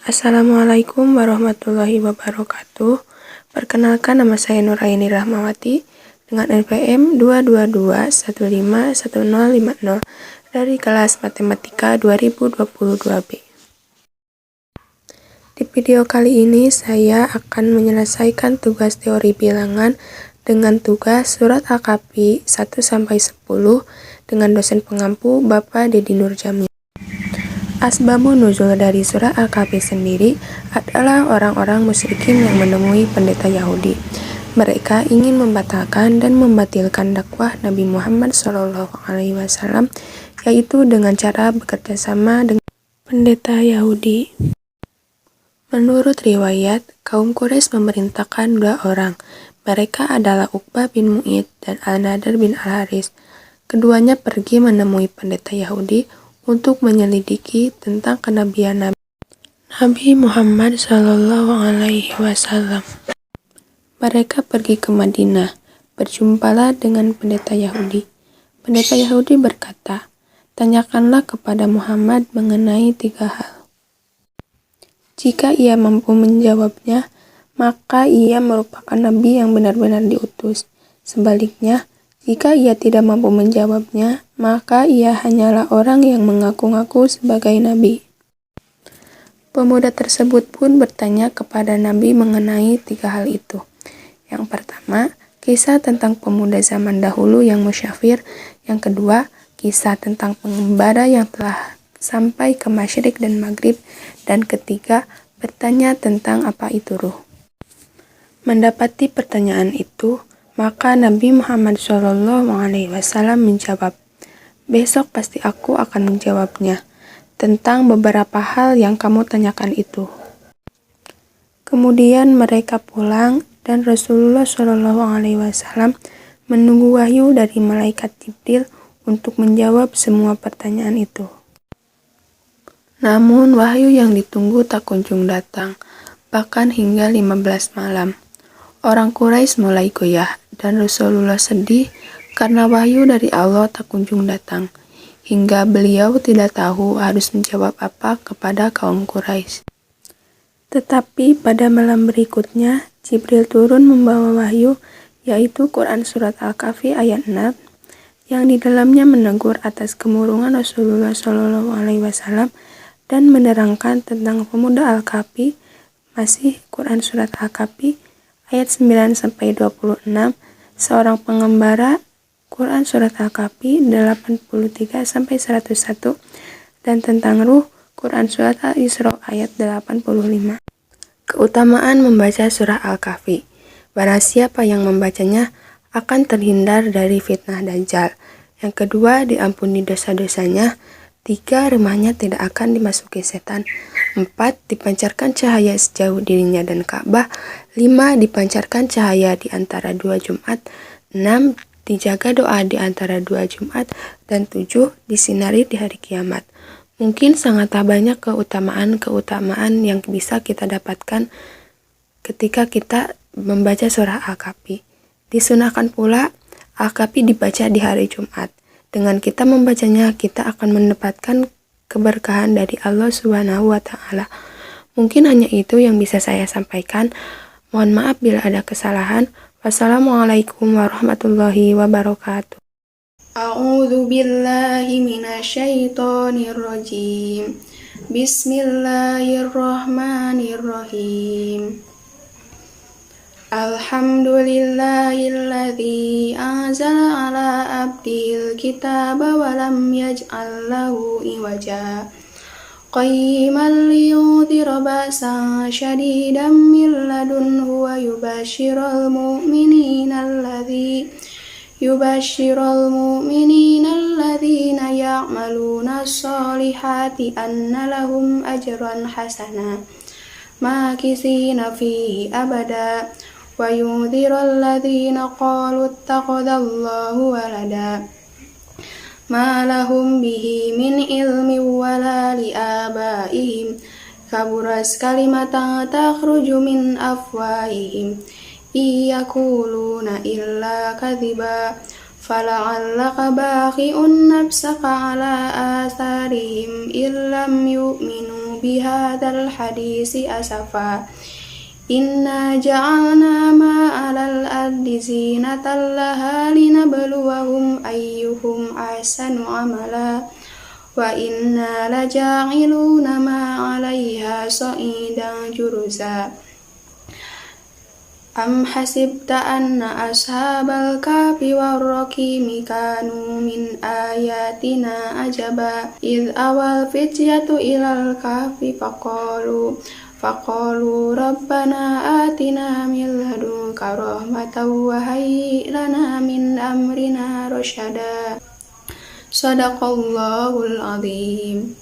Assalamualaikum warahmatullahi wabarakatuh. Perkenalkan, nama saya Nuraini Rahmawati dengan NPM 222151050 dari kelas Matematika 2022B. Di video kali ini saya akan menyelesaikan tugas teori bilangan dengan tugas surat Al-Kahfi 1-10 dengan dosen pengampu Bapak Dedi Nurjamil. Asbabun nuzul dari surah Al-Kahfi sendiri adalah orang-orang musyrikin yang menemui pendeta Yahudi. Mereka ingin membatalkan dan membatalkan dakwah Nabi Muhammad SAW, yaitu dengan cara bekerja sama dengan pendeta Yahudi. Menurut riwayat, kaum Quraisy memerintahkan 2 orang. Mereka adalah Uqbah bin Mu'id dan Al-Nadr bin Al-Haris. Keduanya pergi menemui pendeta Yahudi untuk menyelidiki tentang kenabian Nabi Muhammad SAW. Mereka pergi ke Madinah, berjumpalah dengan pendeta Yahudi. Pendeta Yahudi berkata, "Tanyakanlah kepada Muhammad mengenai 3 hal. Jika ia mampu menjawabnya, maka ia merupakan nabi yang benar-benar diutus. Sebaliknya, jika ia tidak mampu menjawabnya, maka ia hanyalah orang yang mengaku-ngaku sebagai nabi." Pemuda tersebut pun bertanya kepada Nabi mengenai 3 hal itu. Yang pertama, kisah tentang pemuda zaman dahulu yang musyafir. Yang kedua, kisah tentang pengembara yang telah sampai ke Masyriq dan Maghrib. Dan ketiga, bertanya tentang apa itu ruh. Mendapati pertanyaan itu, maka Nabi Muhammad SAW menjawab, "Besok pasti aku akan menjawabnya tentang beberapa hal yang kamu tanyakan itu." Kemudian mereka pulang dan Rasulullah SAW menunggu wahyu dari malaikat Jibril untuk menjawab semua pertanyaan itu. Namun wahyu yang ditunggu tak kunjung datang, bahkan hingga 15 malam. Orang Quraisy mulai goyah dan Rasulullah sedih karena wahyu dari Allah tak kunjung datang, hingga beliau tidak tahu harus menjawab apa kepada kaum Quraisy. Tetapi pada malam berikutnya, Jibril turun membawa wahyu, yaitu Quran Surat Al-Kahfi ayat 6, yang di dalamnya menegur atas kemurungan Rasulullah SAW dan menerangkan tentang pemuda Al-Kahfi. Masih Quran Surat Al-Kahfi ayat 9-26, seorang pengembara. Quran Surat Al-Kahfi 83-101, dan tentang ruh Quran Surat Al-Isra ayat 85. Keutamaan membaca surah Al-Kahfi. Barang siapa yang membacanya akan terhindar dari fitnah Dajjal. Yang kedua, diampuni dosa-dosanya. 3, rumahnya tidak akan dimasuki setan. 4, dipancarkan cahaya sejauh dirinya dan Ka'bah. 5, dipancarkan cahaya di antara 2 Jumat. 6, dijaga doa di antara 2 Jumat. Dan 7, disinari di hari kiamat. Mungkin sangatlah banyak keutamaan yang bisa kita dapatkan ketika kita membaca surah Al-Kahfi. Disunahkan pula Al-Kahfi dibaca di hari Jumat. Dengan kita membacanya, kita akan mendapatkan keberkahan dari Allah Subhanahu wa Ta'ala. Mungkin hanya itu yang bisa saya sampaikan. Mohon maaf bila ada kesalahan. Wassalamualaikum warahmatullahi wabarakatuh. A'udzu billahi minasyaitonir rajim. Bismillahirrahmanirrahim. Alhamdulillahilladzi anzala ala abdil kitaba wa lam yaj'al lahu iwaja. Qayyiman liyudhira ba'san syadidan min ladunhu wa yubashshiral mu'minina alladzina ya'maluna as-solihati anna lahum ajran hasana makisina fihi abada wa yunziral ladzina qalu ittakhadallahu walada ma lahum bihi min ilmin wala liabaihim kaburas kalimatan takhruju min afwahihim iyakuluna illa kadhiba fala'allaka bakhi'un nafsaka ala atharihim illam yu'minu bihadzal hadisi asafa. Inna ja'alna ma 'alal ardi zinatan laha linabluwahum ayyuhum ahsanu amala. Wa inna laja'iluna ma 'alaiha sa'idan juruza. Am hasibta anna ashabal kahfi warraqimi kanu min ayatina ajaba. Idh awal fityatu ilal kahfi faqalu rabbana atina min ladunka rahmatan wa hayyi' lana min amrina rasyada. Shadaqallahul azim.